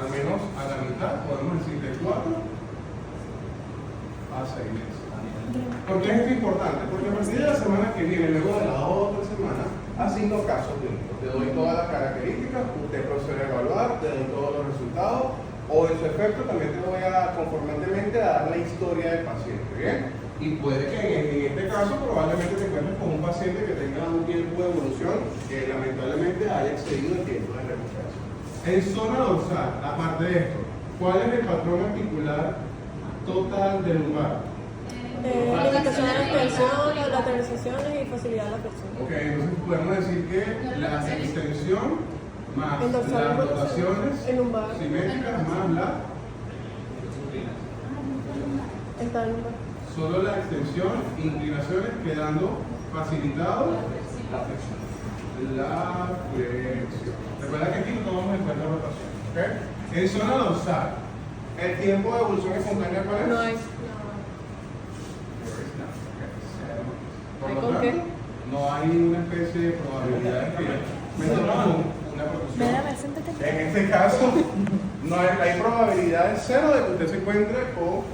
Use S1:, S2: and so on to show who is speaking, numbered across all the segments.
S1: al menos a la mitad, podemos decir de 4 a 6 meses. ¿Por qué es esto importante? Porque a partir de la semana que viene, luego de la otra semana, asigno casos clínicos. Te doy todas las características, usted procede a evaluar, te doy todos los resultados, o en su efecto también te voy a conformantemente a dar la historia del paciente, ¿bien? Y puede que en este caso probablemente te encuentres con un paciente que tenga un tiempo de evolución que lamentablemente haya excedido el tiempo de recuperación. En zona dorsal, aparte de esto, ¿cuál es el patrón articular total del lumbar?
S2: Limitación de la extensión, lateralizaciones y facilidad de la persona.
S1: Ok, entonces podemos decir que la extensión más
S2: El dorsal,
S1: las rotaciones
S2: el lumbar.
S1: simétricas más la...
S2: Está el lumbar.
S1: Solo la extensión, inclinaciones, quedando facilitado la flexión. La flexión. Recuerda que aquí no tomamos en cuenta rotación. ¿Okay? En zona dorsal, ¿el tiempo de evolución espontánea cuál es?
S2: No hay.
S1: Por
S2: ¿Hay
S1: lo
S2: con
S1: tanto,
S2: qué?
S1: no hay una especie de probabilidad de que me toman una proporción. En este caso, no hay probabilidad de cero de que usted se encuentre con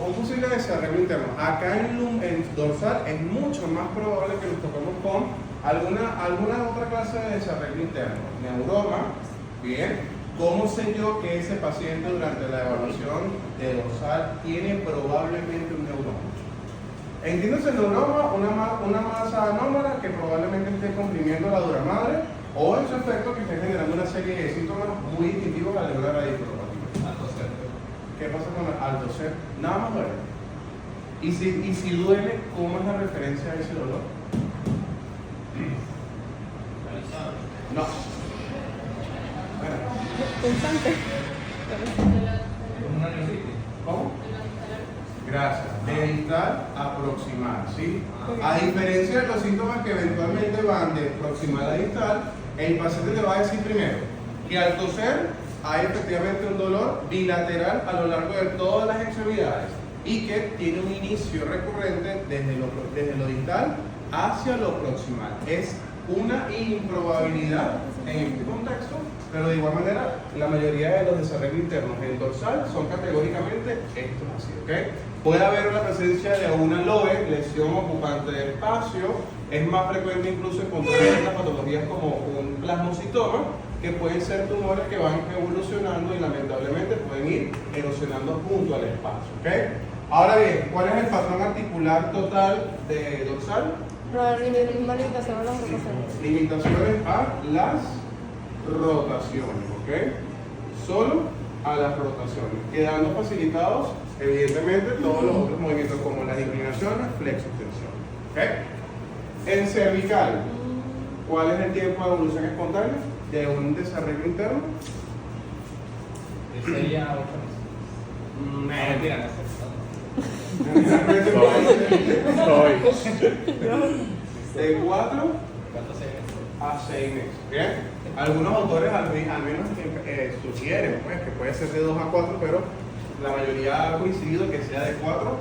S1: un posible desarrollo interno. Acá en dorsal es mucho más probable que nos toquemos con alguna otra clase de desarrollo interno. Neuroma, bien. ¿Cómo sé yo que ese paciente durante la evaluación de dorsal tiene probablemente un neuroma? Entiéndase el neuroma, una masa anómala que probablemente esté comprimiendo la dura madre o en su efecto que esté generando una serie de síntomas muy distintivos a la de una radiculopatía. ¿Qué pasa con el toser? Nada más duele. Y si duele, ¿cómo es la referencia a ese dolor? No. Bueno.
S2: Constante.
S1: ¿Cómo? Gracias. De distal a proximal, ¿sí? A diferencia de los síntomas que eventualmente van de proximal a distal, el paciente te va a decir primero que al toser hay efectivamente un dolor bilateral a lo largo de todas las extremidades y que tiene un inicio recurrente desde lo distal hacia lo proximal. Es una improbabilidad en este contexto, pero de igual manera la mayoría de los desarrollos internos en dorsal son categóricamente estos así, ¿ok? Puede haber la presencia de una LOE, lesión ocupante del espacio, es más frecuente incluso encontrar estas patologías como un plasmocitoma, que pueden ser tumores que van evolucionando y lamentablemente pueden ir erosionando junto al espacio, ¿ok? Ahora bien, ¿cuál es el patrón articular total de dorsal?
S2: Limitación a las rotaciones.
S1: Limitaciones a las rotaciones, ¿ok? Solo a las rotaciones, quedando facilitados evidentemente todos los otros movimientos como las inclinaciones, flexo-extensión, ¿ok? En cervical, ¿cuál es el tiempo de evolución espontánea de un desarrollo interno?
S3: Sería 8 meses. Mentira,
S1: De 4
S3: ¿Cuánto se ve?
S1: a 6 meses. ¿Bien? Algunos autores al menos sugieren pues, que puede ser de 2 a 4, pero la mayoría ha coincidido que sea de 4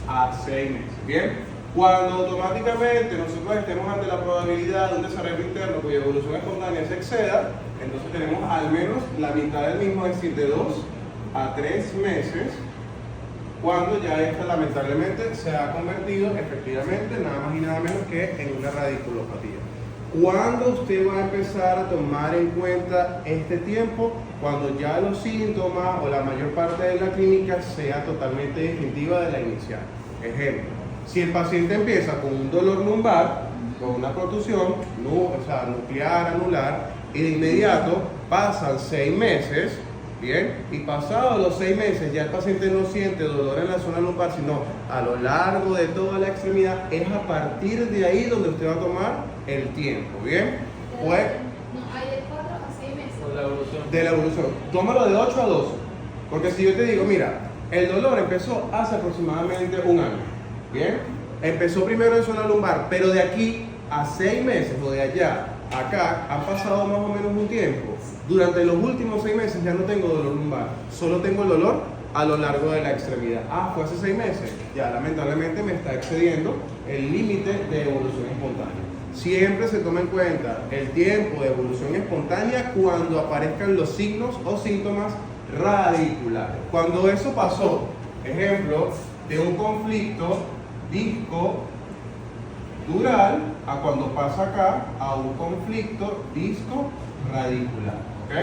S1: a 6 meses. ¿Bien? Cuando automáticamente nosotros estemos ante la probabilidad de un desarrollo interno cuya evolución espontánea se exceda, entonces tenemos al menos la mitad del mismo, es decir, de 2 a 3 meses, cuando ya esta lamentablemente se ha convertido efectivamente nada más y nada menos que en una radiculopatía. ¿Cuándo usted va a empezar a tomar en cuenta este tiempo? Cuando ya los síntomas o la mayor parte de la clínica sea totalmente distintiva de la inicial. Ejemplo, si el paciente empieza con un dolor lumbar, con una protusión nuclear, anular, y de inmediato pasan 6 meses, bien, y pasados los 6 meses ya el paciente no siente dolor en la zona lumbar, sino a lo largo de toda la extremidad, es a partir de ahí donde usted va a tomar el tiempo, bien. Pues,
S4: Hay de 4 a 6 meses.
S3: Por la evolución.
S1: de la evolución, tómalo de 8 a 12, porque si yo te digo, mira, el dolor empezó hace aproximadamente un año, bien, empezó primero en zona lumbar, pero de aquí a 6 meses o de allá a acá han pasado más o menos un tiempo. Durante los últimos 6 meses ya no tengo dolor lumbar, solo tengo el dolor a lo largo de la extremidad. Fue hace 6 meses, ya lamentablemente me está excediendo el límite de evolución espontánea. siempre se toma en cuenta el tiempo de evolución espontánea cuando aparezcan los signos o síntomas radiculares. Cuando eso pasó, ejemplo, de un conflicto disco-dural a cuando pasa acá a un conflicto disco-radicular. ¿Ok?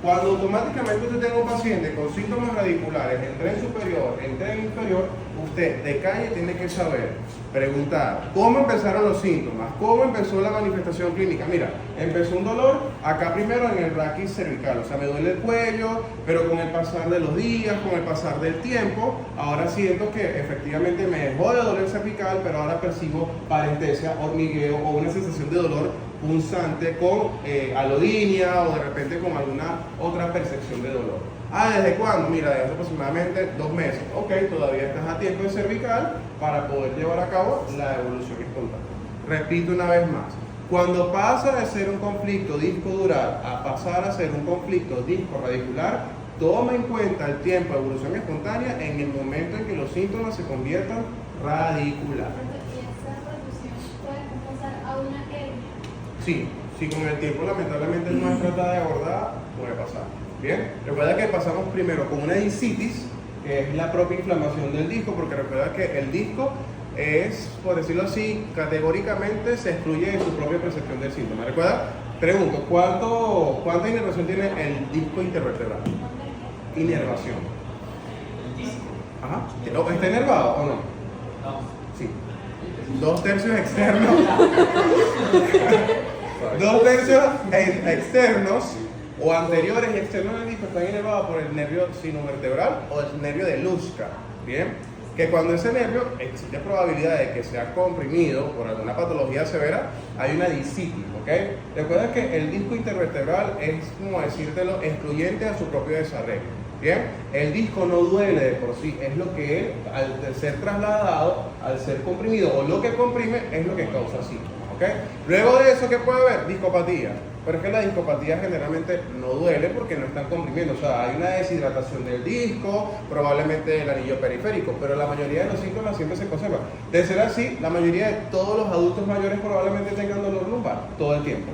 S1: Cuando automáticamente usted tenga un paciente con síntomas radiculares en tren superior, en tren inferior, usted de calle tiene que saber, preguntar, ¿cómo empezaron los síntomas? ¿Cómo empezó la manifestación clínica? Mira, empezó un dolor acá primero en el raquis cervical, o sea, me duele el cuello, pero con el pasar de los días, con el pasar del tiempo, ahora siento que efectivamente me dejó de doler cervical, pero ahora percibo paresthesia, hormigueo o una sensación de dolor punzante con alodinia o de repente con alguna otra percepción de dolor. ¿Desde cuándo? Mira, desde aproximadamente 2 meses. Ok, todavía estás a tiempo de cervical para poder llevar a cabo la evolución espontánea. Repito una vez más, cuando pasa de ser un conflicto disco-dural a pasar a ser un conflicto disco-radicular, toma en cuenta el tiempo de evolución espontánea en el momento en que los síntomas se conviertan radiculares.
S4: ¿Y esa producción puede pasar a una hernia?
S1: Sí, si con el tiempo lamentablemente no es tratada de abordar, puede pasar. Bien, recuerda que pasamos primero con una discitis, que es la propia inflamación del disco, porque recuerda que el disco es, por decirlo así, categóricamente se excluye de su propia percepción del síntoma. ¿Recuerda? Pregunto, ¿cuánta inervación tiene el disco intervertebral? Inervación.
S3: El disco.
S1: Ajá. ¿Está inervado o no?
S3: No.
S1: Sí. 2/3 externos. 2/3 externos o anteriores y externos del disco están inervados por el nervio sinovertebral o el nervio de Luska. Bien, que cuando ese nervio existe probabilidad de que sea comprimido por alguna patología severa, hay una discitis. ¿Ok? Recuerda que el disco intervertebral es, como decírtelo, excluyente a su propio desarrollo. Bien, el disco no duele de por sí, es lo que él, al ser trasladado, al ser comprimido o lo que comprime, es lo que causa síntomas. ¿Okay? Luego de eso, ¿qué puede haber? Discopatía. Pero es que la discopatía generalmente no duele porque no están comprimiendo. O sea, hay una deshidratación del disco, probablemente del anillo periférico, pero la mayoría de los síntomas siempre se conservan. De ser así, la mayoría de todos los adultos mayores probablemente tengan dolor lumbar todo el tiempo.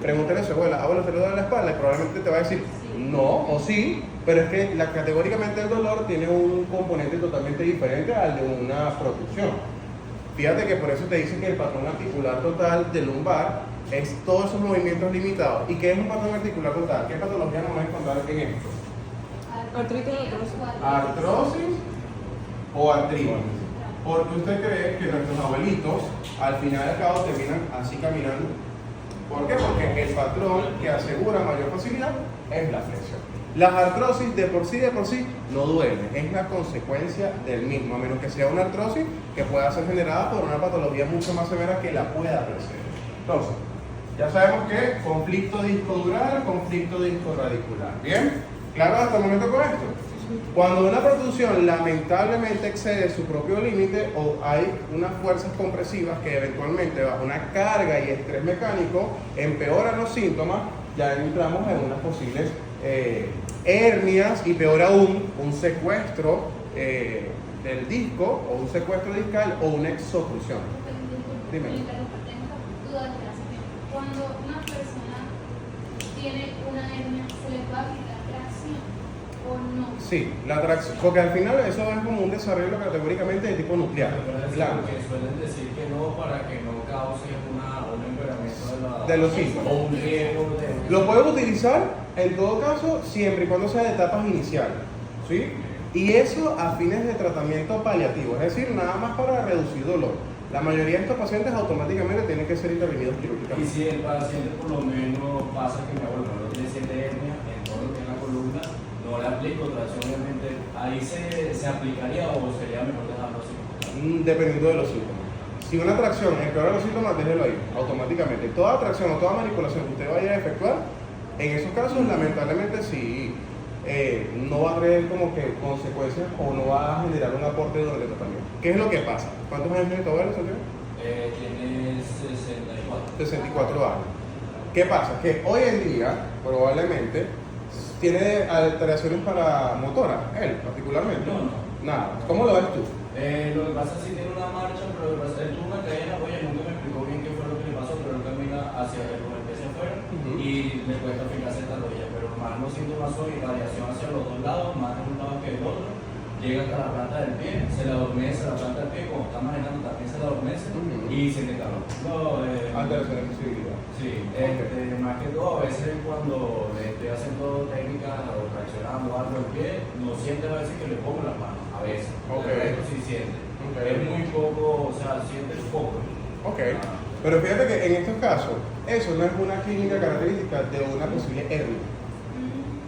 S1: Pregúntale a su abuela, ¿te le duele la espalda? Y probablemente te va a decir no o sí, pero es que categóricamente el dolor tiene un componente totalmente diferente al de una producción. Fíjate que por eso te dicen que el patrón articular total del lumbar es todos esos movimientos limitados. ¿Y qué es un patrón articular total? ¿Qué patología nos vamos a encontrar en esto?
S2: Artritis o artrosis.
S1: Artrosis o artritis. Porque usted cree que nuestros abuelitos al final y al cabo terminan así caminando. ¿Por qué? Porque el patrón que asegura mayor facilidad es la flexión. Las artrosis de por sí no duelen, es la consecuencia del mismo, a menos que sea una artrosis que pueda ser generada por una patología mucho más severa que la pueda preceder. Entonces, ya sabemos que conflicto disco-dural, conflicto disco-radicular. ¿Bien? ¿Claro hasta el momento con esto? Cuando una producción lamentablemente excede su propio límite o hay unas fuerzas compresivas que eventualmente bajo una carga y estrés mecánico empeoran los síntomas, ya entramos en unas posibles hernias y peor aún un secuestro del disco o un secuestro discal o una exoclusión. Dime.
S4: Cuando una persona tiene una hernia, ¿se le va a quitar tracción o no?
S1: Sí, la tracción, porque al final eso es como un desarrollo categóricamente de tipo nuclear. Claro.
S3: Que suelen decir que no para que no cause un empeoramiento
S1: de los síntomas.
S3: O un riesgo de...
S1: Lo pueden utilizar en todo caso siempre y cuando sea de etapas iniciales, ¿sí? Y eso a fines de tratamiento paliativo, es decir, nada más para reducir dolor. La mayoría de estos pacientes automáticamente tienen que ser intervenidos
S3: Y
S1: quirúrgicamente.
S3: si el paciente por lo menos pasa que mi abuelo no tiene 7 hernias en todo lo que es la columna, no le aplico tracción, obviamente, ahí se aplicaría o sería mejor dejarlo así.
S1: Dependiendo de los síntomas. Si una tracción empeora los síntomas, déjelo ahí, automáticamente. Toda tracción o toda manipulación que usted vaya a efectuar, en esos casos, lamentablemente, sí, no va a traer como que consecuencias o no va a generar un aporte durante el tratamiento. ¿Qué es lo que pasa? ¿Cuántos años tiene tu abuelo, Santiago?
S3: Tiene 64.
S1: 64 años. ¿Qué pasa? Que hoy en día, probablemente, tiene alteraciones para motora, él particularmente.
S3: No.
S1: Nada. ¿Cómo lo ves tú?
S3: Lo que pasa es que tiene una marcha, pero él tuvo una caída en la huella y nunca me explicó bien qué fue lo que le pasó. hacia con el pie hacia afuera
S1: Ujú.
S3: y le cuesta fijarse esta rodilla, pero más los síntomas son irradiación hacia los dos lados, más de un lado que el otro, llega hasta la planta del pie, se le adormece la planta del pie, cuando está manejando también se le adormece
S1: Ujú.
S3: y siente calor. No,
S1: Alteración de sensibilidad.
S3: sí, más que todo, a veces cuando le estoy haciendo técnicas o traccionando algo el pie, no siente a veces que le pongo las manos, a veces.
S1: Ok.
S3: El resto sí siente.
S1: Ok.
S3: Es muy poco, o sea, siente poco.
S1: Ok,
S3: Ah.
S1: pero fíjate que en estos casos, eso no es una clínica característica de una posible hernia.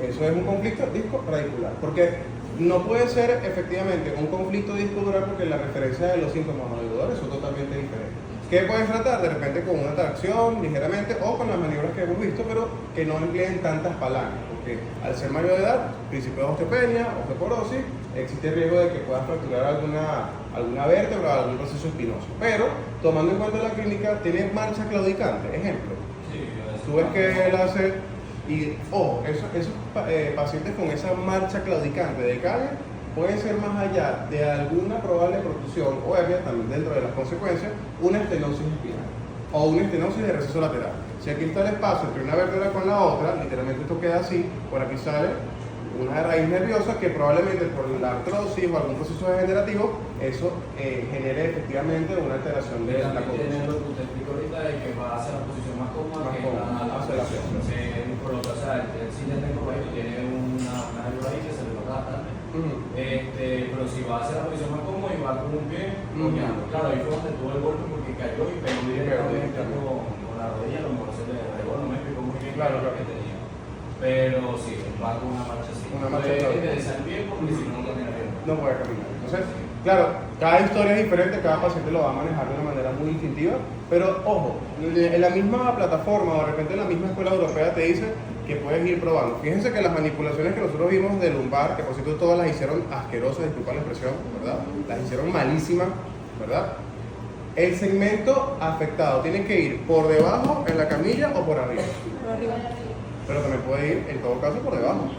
S1: Eso es un conflicto disco radicular, porque no puede ser efectivamente un conflicto discodural porque la referencia de los síntomas ayudadores son totalmente diferentes. ¿Qué puedes tratar? De repente con una tracción ligeramente o con las maniobras que hemos visto, pero que no empleen tantas palancas, porque al ser mayor de edad, principio de osteopenia, osteoporosis, existe el riesgo de que puedas fracturar alguna vértebra o algún proceso espinoso. Pero, tomando en cuenta la clínica, tiene marcha claudicante, ejemplo.
S3: Sí,
S1: Tú ves que él hace, y ojo, esos pacientes con esa marcha claudicante de calle pueden ser más allá de alguna probable protrusión o hernia, también dentro de las consecuencias, una estenosis espinal o una estenosis de receso lateral. Si aquí está el espacio entre una vértebra con la otra, literalmente esto queda así, por aquí sale una raíz nerviosa que probablemente por la artrosis o algún proceso degenerativo, eso genere efectivamente una alteración de la
S3: también tiene
S1: conducción.
S3: lo que usted explicó ahorita de que va hacia la posición más cómoda,
S1: Más
S3: que
S1: cómoda,
S3: la
S1: hacia la
S3: posición. Por lo que, o sea, el cine tengo correcto, tiene una ayuda ahí que se le nota bastante. Pero si va hacia la posición más cómoda y va con un pie, coñando. Claro, ahí fue donde tuvo el golpe porque cayó y pegó directamente con la rodilla, a lo mejor se le regó, no me explicó muy bien
S1: Claro,
S3: qué tenía. Pero sí, va con una marcha así.
S1: Una marcha
S3: Puede
S1: claro.
S3: enderezar el pie porque si no, no camina bien.
S1: No puede caminar. Entonces, claro, cada historia es diferente, cada paciente lo va a manejar de una manera muy instintiva, pero ojo, en la misma plataforma o de repente en la misma escuela europea te dice que puedes ir probando. Fíjense que las manipulaciones que nosotros vimos de lumbar, que por cierto todas las hicieron asquerosas, disculpa la expresión, ¿verdad? Las hicieron malísimas, ¿verdad? El segmento afectado tiene que ir por debajo en la camilla o por arriba.
S2: Por arriba.
S1: Pero también puede ir en todo caso por debajo.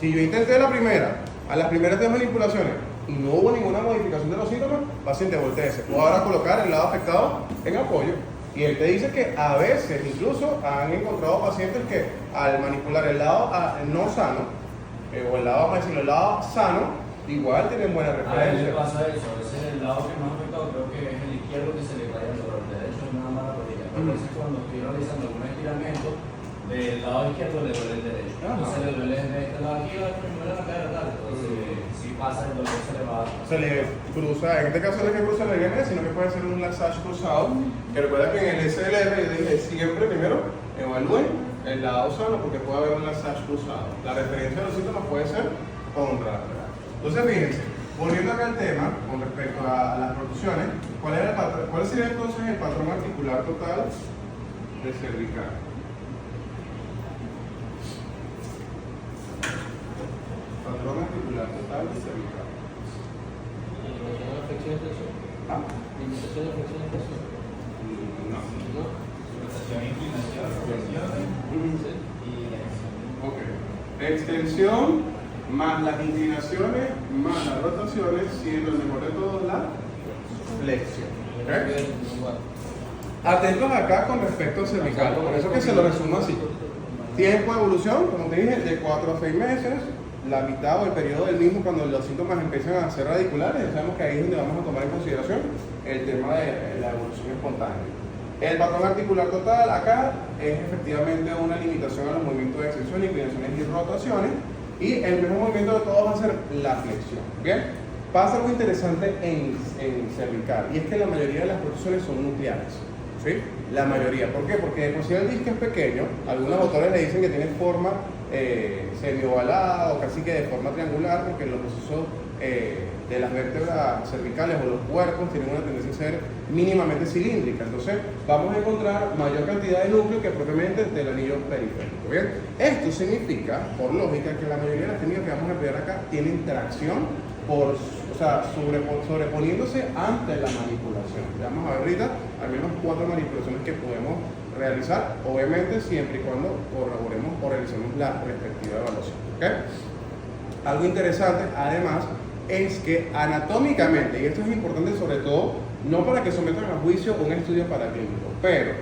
S1: Si yo intenté la primera, a las primeras 3 manipulaciones y no hubo ninguna modificación de los síntomas, paciente volteese. O ahora colocar el lado afectado en apoyo. Y él te dice que a veces incluso han encontrado pacientes que al manipular el lado no sano, o el lado, vamos a decirlo, el lado sano, igual tienen buena
S3: A él
S1: referencia.
S3: le pasa eso, a veces el lado que más afectado creo que es el izquierdo que se le cae el dolor, el derecho es nada más la rodilla. Pero a veces cuando estoy realizando algún estiramiento, del lado izquierdo le duele el derecho.
S1: Ajá.
S3: Entonces le duele de este lado aquí, me duele la cadera tal. Entonces, si pasa el dolor se le va a...
S1: Se le cruza, en este caso no es que cruza la ligamento, sino que puede ser un laxage cruzado. Que recuerda que en el SLR yo dije siempre primero evalúen el lado sano porque puede haber un laxage cruzado. La referencia de los síntomas puede ser contralateral. Entonces fíjense, volviendo acá al tema con respecto a las protrusiones, ¿cuál sería entonces el patrón articular total de cervical? Patrón articular total de cervical. ¿Ah? No.
S3: Rotación, inclinación, flexión y
S1: Ok. Extensión más las inclinaciones más las rotaciones, siendo el mejor de todos la flexión. ¿Ok? Atentos acá con respecto al cervical, por eso que se lo resumo así. Tiempo de evolución, como te dije, de 4 a 6 meses, la mitad o el periodo del mismo cuando los síntomas empiezan a ser radiculares, ya sabemos que ahí es donde vamos a tomar en consideración el tema de la evolución espontánea. El patrón articular total acá es efectivamente una limitación a los movimientos de extensión, inclinaciones y rotaciones, y el mejor movimiento de todos va a ser la flexión. ¿Bien? Pasa algo interesante en cervical, y es que la mayoría de las protrusiones son nucleares. ¿Sí? La mayoría. ¿Por qué? Porque de por sí el disco es pequeño, algunos autores le dicen que tiene forma semi-ovalada o casi que de forma triangular, porque los procesos de las vértebras cervicales o los cuerpos tienen una tendencia a ser mínimamente cilíndrica. Entonces vamos a encontrar mayor cantidad de núcleo que propiamente del anillo periférico. ¿Bien? Esto significa, por lógica, que la mayoría de las técnicas que vamos a emplear acá tienen tracción, sobreponiéndose ante la manipulación. Vamos a ver ahorita al menos 4 manipulaciones que podemos realizar, obviamente siempre y cuando corroboremos o realicemos la respectiva evaluación. ¿Okay? Algo interesante, además, es que anatómicamente, y esto es importante sobre todo, no para que sometan a juicio un estudio paraclínico, pero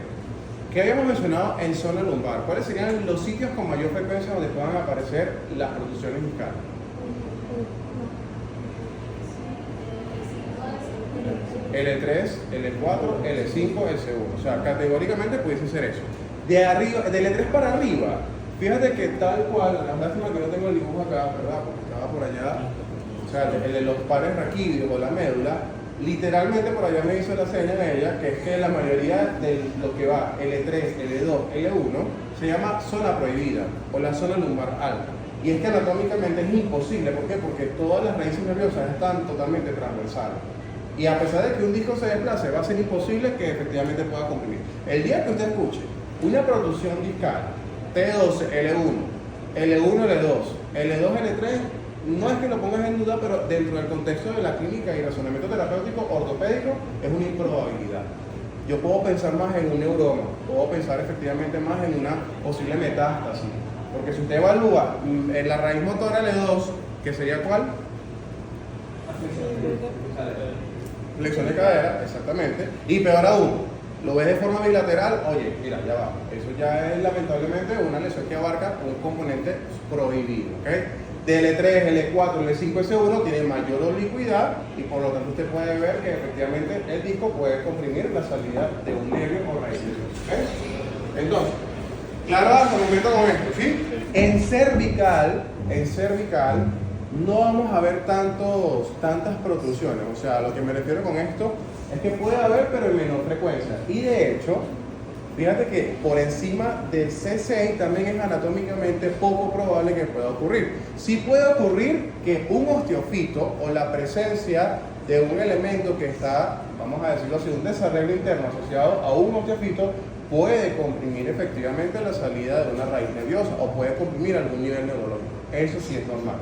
S1: ¿Qué habíamos mencionado en zona lumbar? ¿Cuáles serían los sitios con mayor frecuencia donde puedan aparecer las protusiones discales? L3, L4, L5, L1. O sea, categóricamente pudiese ser eso. De arriba, del L3 para arriba, fíjate que tal cual, lástima que no tengo el dibujo acá, ¿verdad? Porque estaba por allá. O sea, el de los pares raquídeos o la médula, literalmente por allá me hizo la seña de ella, que es que la mayoría de lo que va L3, L2, L1 se llama zona prohibida o la zona lumbar alta. Y es que anatómicamente es imposible. ¿Por qué? Porque todas las raíces nerviosas están totalmente transversales. Y a pesar de que un disco se desplace, va a ser imposible que efectivamente pueda comprimir. El día que usted escuche una protusión discal, T12, L1, L1, L2, L2, L3, no es que lo pongas en duda, pero dentro del contexto de la clínica y razonamiento terapéutico ortopédico es una improbabilidad. Yo puedo pensar más en un neuroma, puedo pensar efectivamente más en una posible metástasis, porque si usted evalúa en la raíz motora L2, que sería ¿cuál? Flexión de cadera, exactamente, y peor aún, lo ves de forma bilateral, oye, mira, ya va, eso ya es lamentablemente una lesión que abarca un componente prohibido, ¿ok? De L3, L4, L5, S1 tiene mayor oblicuidad y por lo tanto usted puede ver que efectivamente el disco puede comprimir la salida de un nervio o raíz nerviosa, ¿ok? Entonces, claro, hasta el momento con esto, ¿sí? En cervical no vamos a ver tantas protrusiones, o sea, lo que me refiero con esto es que puede haber, pero en menor frecuencia. Y de hecho, fíjate que por encima del C6 también es anatómicamente poco probable que pueda ocurrir. Sí puede ocurrir que un osteofito o la presencia de un elemento que está, vamos a decirlo así, un desarreglo interno asociado a un osteofito puede comprimir efectivamente la salida de una raíz nerviosa o puede comprimir algún nivel neurológico. Eso sí es normal.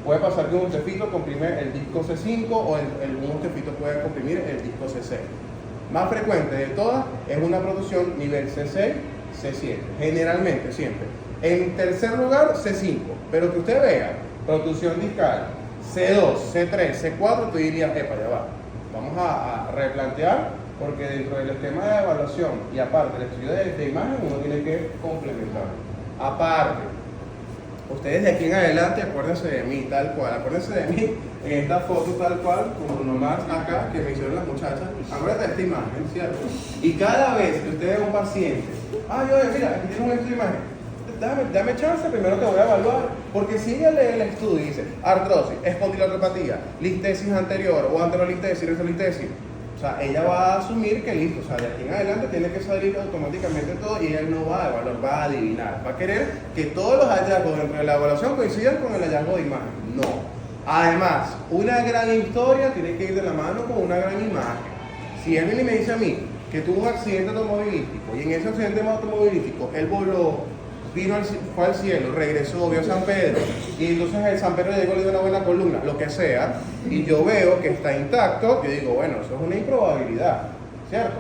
S1: Puede pasar que un osteofito comprime el disco C5 o un osteofito puede comprimir el disco C6. Más frecuente de todas es una protrusión nivel C6, C7, generalmente siempre. En tercer lugar, C5, pero que usted vea protrusión discal C2, C3, C4, tú dirías, epa, ya va. Vamos a replantear, porque dentro del esquema de evaluación y aparte del estudio de imagen, uno tiene que complementar. Aparte, ustedes de aquí en adelante, acuérdense de mí tal cual, acuérdense de mí en esta foto tal cual, como nomás acá que me hicieron las muchachas, acuérdate de esta imagen, ¿cierto? Y cada vez que usted ve a un paciente, oye, mira, aquí tienes esta imagen, dame chance, primero te voy a evaluar, porque si ella lee el estudio y dice artrosis, espondilotropatía, listesis anterior o anterolistesis, retrolistesis, o sea, ella va a asumir que listo, o sea, de aquí en adelante tiene que salir automáticamente todo y ella no va a evaluar, va a adivinar, va a querer que todos los hallazgos dentro de la evaluación coincidan con el hallazgo de imagen. No. Además, una gran historia tiene que ir de la mano con una gran imagen. Si él viene y me dice a mí que tuvo un accidente automovilístico y en ese accidente automovilístico él voló, fue al cielo, regresó, vio a San Pedro y entonces el San Pedro llegó, le dio una buena columna, lo que sea, y yo veo que está intacto, yo digo, bueno, eso es una improbabilidad, ¿cierto?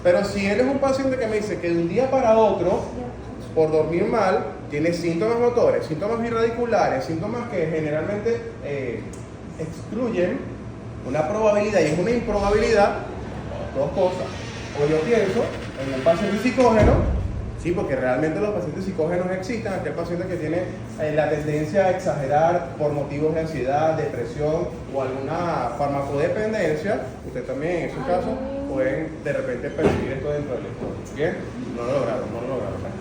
S1: Pero si él es un paciente que me dice que de un día para otro, por dormir mal, tiene síntomas motores, síntomas birradiculares, síntomas que generalmente excluyen una probabilidad y es una improbabilidad, dos cosas. O yo pienso en un paciente psicógeno, sí, porque realmente los pacientes psicógenos existen, aquel paciente que tiene la tendencia a exagerar por motivos de ansiedad, depresión o alguna farmacodependencia, usted también en su caso pueden de repente percibir esto dentro del estudio. ¿Bien? No lo lograron.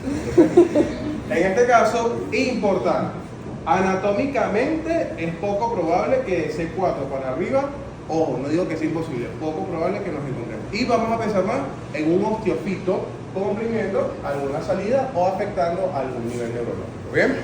S1: Entonces, en este caso, importante, anatómicamente es poco probable que C4 para arriba, ojo, no digo que sea imposible, poco probable que nos encontremos. Y vamos a pensar más en un osteofito comprimiendo alguna salida o afectando algún nivel neurológico. ¿Bien?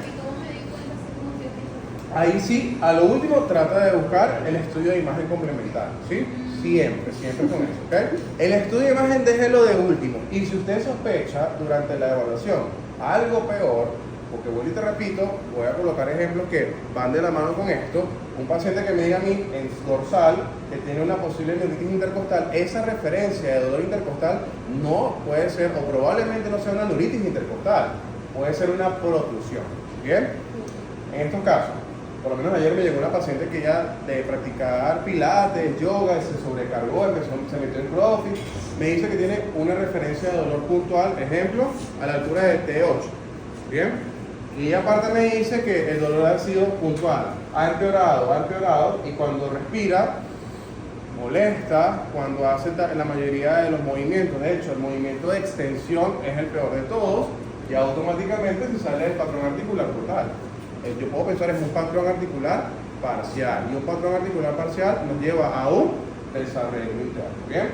S1: Ahí sí, a lo último trata de buscar el estudio de imagen complementario, ¿sí? Siempre con eso, ¿ok? El estudio de imagen déjelo de último. Y si usted sospecha durante la evaluación algo peor, porque vuelvo y te repito, voy a colocar ejemplos que van de la mano con esto. Un paciente que me diga a mí en dorsal que tiene una posible neuritis intercostal, esa referencia de dolor intercostal no puede ser, o probablemente no sea una neuritis intercostal, puede ser una protrusión. ¿Bien? En estos casos, Por lo menos ayer me llegó una paciente que ya de practicar pilates, yoga, se sobrecargó, se metió en CrossFit. Me dice que tiene una referencia de dolor puntual, ejemplo, a la altura de T8. ¿Bien? Y aparte me dice que el dolor ha sido puntual, ha empeorado, y cuando respira, molesta, cuando hace la mayoría de los movimientos. De hecho, el movimiento de extensión es el peor de todos, y automáticamente se sale del patrón articular total. Yo puedo pensar en un patrón articular parcial, y un patrón articular parcial nos lleva a un desarreglo interno. ¿Bien?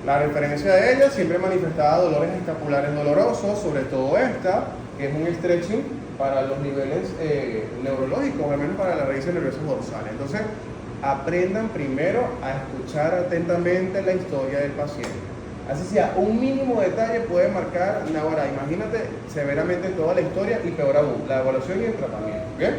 S1: La referencia de ella siempre manifestaba dolores escapulares dolorosos, sobre todo esta, que es un stretching para los niveles neurológicos, al menos para las raíces nerviosas dorsales. Entonces, aprendan primero a escuchar atentamente la historia del paciente. Así sea, un mínimo detalle puede marcar una hora. Imagínate severamente toda la historia y peor aún, la evaluación y el tratamiento. ¿Bien?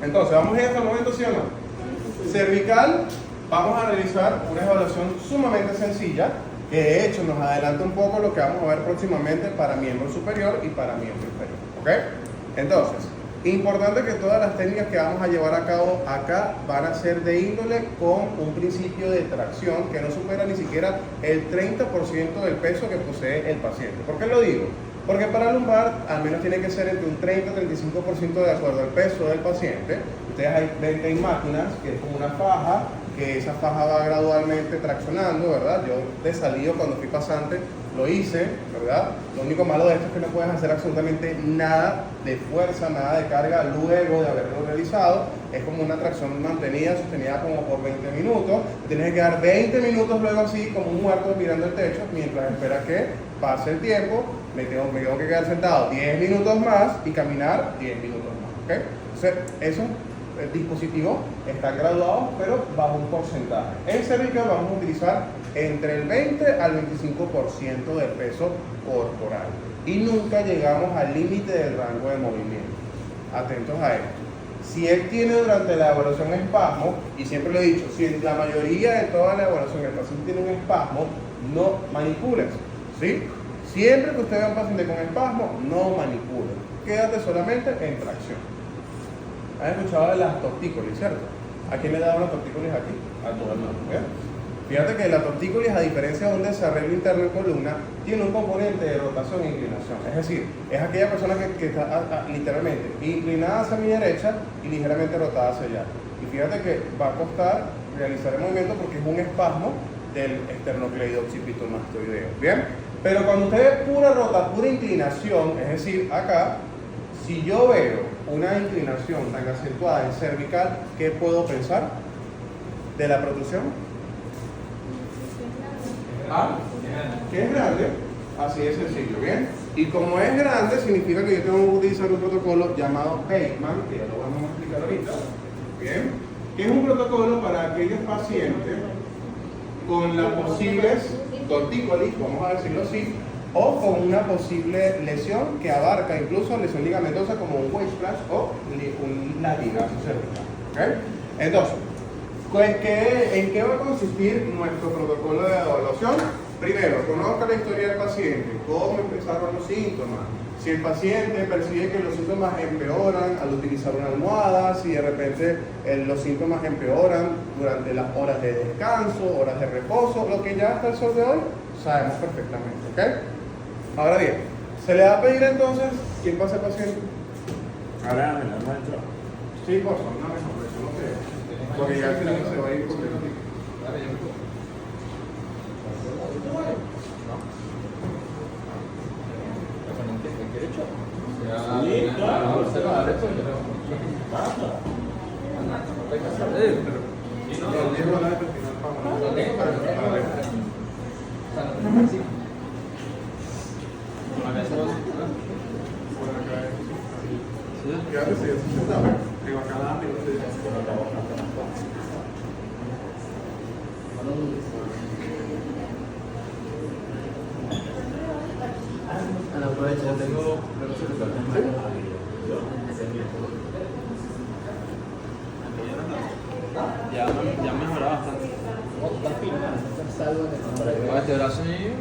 S1: Entonces, ¿vamos a ir hasta el momento, sí o no? Cervical, vamos a realizar una evaluación sumamente sencilla, que de hecho nos adelanta un poco lo que vamos a ver próximamente para miembro superior y para miembro inferior. ¿Ok? Entonces, importante que todas las técnicas que vamos a llevar a cabo acá van a ser de índole con un principio de tracción que no supera ni siquiera el 30% del peso que posee el paciente. ¿Por qué lo digo? Porque para lumbar al menos tiene que ser entre un 30 y 35% de acuerdo al peso del paciente. Ustedes ven que hay máquinas que es como una faja, que esa faja va gradualmente traccionando, ¿verdad? Yo de salido cuando fui pasante lo hice, ¿verdad? Lo único malo de esto es que no puedes hacer absolutamente nada de fuerza, nada de carga luego de haberlo realizado. Es como una tracción mantenida, sostenida como por 20 minutos. Tienes que quedar 20 minutos luego así como un muerto mirando el techo mientras esperas que pase el tiempo. Me tengo que quedar sentado 10 minutos más y caminar 10 minutos más, ¿ok? Entonces, esos dispositivos están graduados, pero bajo un porcentaje. En cervical vamos a utilizar entre el 20 al 25% del peso corporal y nunca llegamos al límite del rango de movimiento. Atentos a esto. Si él tiene durante la evaluación espasmo, y siempre lo he dicho, si en la mayoría de toda la evaluación el paciente tiene un espasmo, no manipules, ¿sí? Siempre que usted vea a un paciente con espasmo, no manipule. Quédate solamente en tracción. ¿Han escuchado de las tortícolis, cierto? ¿A quién le da una tortícolis aquí? A todo el mundo. ¿Bien? Fíjate que la tortícolis, a diferencia de un desarreglo interno en columna, tiene un componente de rotación e inclinación. Es decir, es aquella persona que está literalmente inclinada hacia mi derecha y ligeramente rotada hacia allá. Y fíjate que va a costar realizar el movimiento porque es un espasmo del esternocleido occipitomastoideo. ¿Bien? Pero cuando usted ve pura inclinación, es decir, acá, si yo veo una inclinación tan acentuada en cervical, ¿qué puedo pensar de la protrusión? ¿Ah? Que es grande, así de sencillo, ¿bien? Y como es grande, significa que yo tengo que utilizar un protocolo llamado Bateman, que ya lo vamos a explicar ahorita, ¿bien? Que es un protocolo para aquellos pacientes con las posibles tortícolis, vamos a decirlo así, o con una posible lesión que abarca incluso lesión ligamentosa como un waist splash o un latigazo cervical. ¿Okay? Entonces, ¿en qué va a consistir nuestro protocolo de evaluación? Primero, conozca la historia del paciente, cómo empezaron los síntomas. Si el paciente percibe que los síntomas empeoran al utilizar una almohada, si de repente los síntomas empeoran durante las horas de descanso, horas de reposo, lo que ya hasta el sol de hoy sabemos perfectamente, ¿ok? Ahora bien, se le va a pedir entonces, ¿quién va a ser paciente?
S5: Ahora, maestro.
S1: Sí, por favor, una mejor versión, no creo. Porque ya el final se va a ir completo.
S5: Sí, claro.
S3: Ya mejoraba bastante. Este brazo ahí,